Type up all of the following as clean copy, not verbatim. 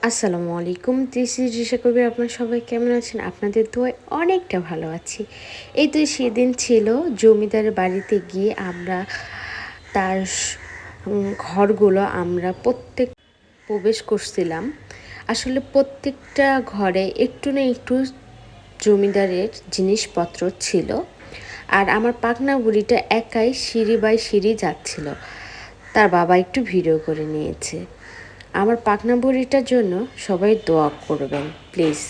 আসসালামু আলাইকুম, this is Risha কবির। আপনারা সবাই কেমন আছেন? আপনাদের দোয়ায় অনেকটা ভালো আছি। এই তো সেদিন ছিল জমিদারের বাড়িতে গিয়ে আমরা তার ঘরগুলো আমরা প্রত্যেক প্রবেশ করছিলাম। আসলে প্রত্যেকটা ঘরে একটু না একটু জমিদারের জিনিসপত্র ছিল। আর আমার পাকনা বুড়িটা একাই সিঁড়ি বাই সিঁড়ি যাচ্ছিল। তার বাবা একটু ভিডিও করে নিয়েছে। আমার পাকনা বুড়িটার জন্য সবাই দোয়া করবেন প্লিজ।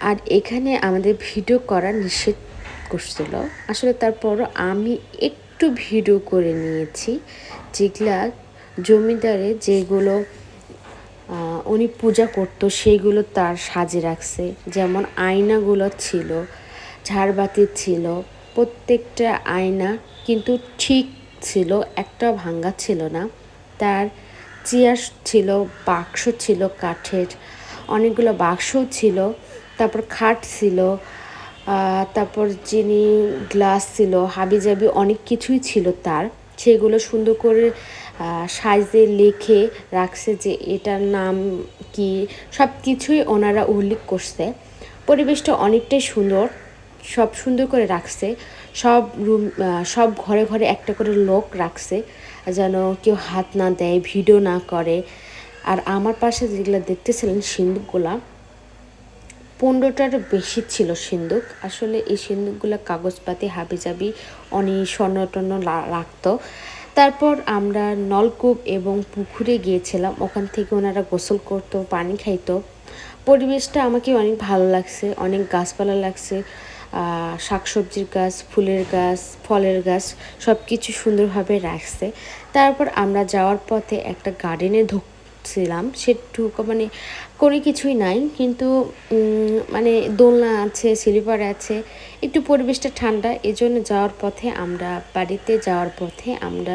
আর এখানে আমাদের ভিডিও করা নিষেধ করছিল, আসলে তারপরও আমি একটু ভিডিও করে নিয়েছি। যেগুলা জমিদারে যেগুলো উনি পূজা করতো সেইগুলো তার সাজে রাখছে, যেমন আয়নাগুলো ছিল, ঝাড়বাতি ছিল, প্রত্যেকটা আয়না কিন্তু ঠিক ছিল, একটা ভাঙ্গা ছিল না। তার চেয়ার ছিল, বাক্স ছিল কাঠের, অনেকগুলো বাক্সও ছিল, তারপর খাট ছিল, তারপর চিনি গ্লাস ছিল, হাবিজাবি অনেক কিছুই ছিল তার। সেগুলো সুন্দর করে সাইজে লিখে রাখছে যে এটার নাম কি, সব কিছুই ওনারা উল্লেখ করছে। পরিবেশটা অনেকটাই সুন্দর, সব সুন্দর করে রাখছে। সব রুম, সব ঘরে ঘরে একটা করে লোক রাখছে যেন কেউ হাত না দেয়, ভিডিও না করে। আর আমার পাশে যেগুলো দেখতেছিলেন সিন্দুকগুলা, 15টারও বেশি ছিল সিন্দুক। আসলে এই সিন্দুকগুলো কাগজপাতি হাবিজাবি অনেক স্বর্ণ টর্ণ রাখতো। তারপর আমরা নলকূপ এবং পুকুরে গিয়েছিলাম, ওখান থেকে ওনারা গোসল করতো, পানি খাইতো। পরিবেশটা আমাকে অনেক ভালো লাগছে, অনেক গাছপালা লাগছে, শাকসবজির গাছ, ফুলের গাছ, ফলের গাছ, সব কিছু সুন্দরভাবে রাখছে। তারপর আমরা যাওয়ার পথে একটা গার্ডেনে ঢুকছিলাম। সেটুকু মানে কোনো কিছুই নাই, কিন্তু মানে দোলনা আছে, স্লিপার আছে, একটু পরিবেশটা ঠান্ডা। এজন্য যাওয়ার পথে আমরা বাড়িতে যাওয়ার পথে আমরা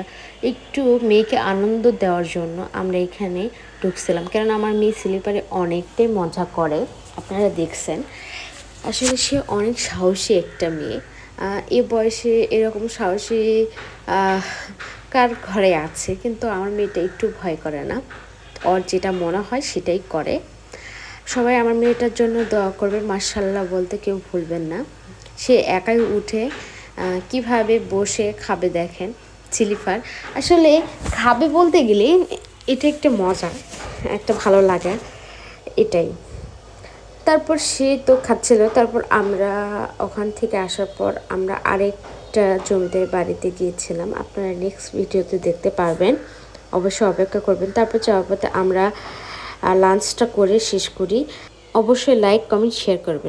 একটু মেয়েকে আনন্দ দেওয়ার জন্য আমরা এখানে ঢুকছিলাম, কেননা আমার মেয়ে স্লিপারে অনেকটাই মজা করে, আপনারা দেখছেন। আসলে সে অনেক সাহসী একটা মেয়ে। এ বয়সে এরকম সাহসী কার ঘরে আছে? কিন্তু আমার মেয়েটা একটু ভয় করে না, ওর যেটা মনে হয় সেটাই করে। সবাই আমার মেয়েটার জন্য দোয়া করবে, মাশাল্লাহ বলতে কেউ ভুলবেন না। সে একাই উঠে কিভাবে বসে খাবে দেখেন, স্লিপার। আসলে খাবে বলতে গেলে এটা একটা মজা, একটা ভালো লাগা, এটাই। তারপর সে তো খাচ্ছিল। তারপর আমরা ওখান থেকে আসার পর আমরা আরেকটা জমিদার বাড়িতে গিয়েছিলাম, আপনারা নেক্সট ভিডিওতে দেখতে পারবেন, অবশ্যই অপেক্ষা করবেন। তারপর যাওয়ার পথে আমরা লাঞ্চটা করে শেষ করি। অবশ্যই লাইক কমেন্ট শেয়ার করবেন।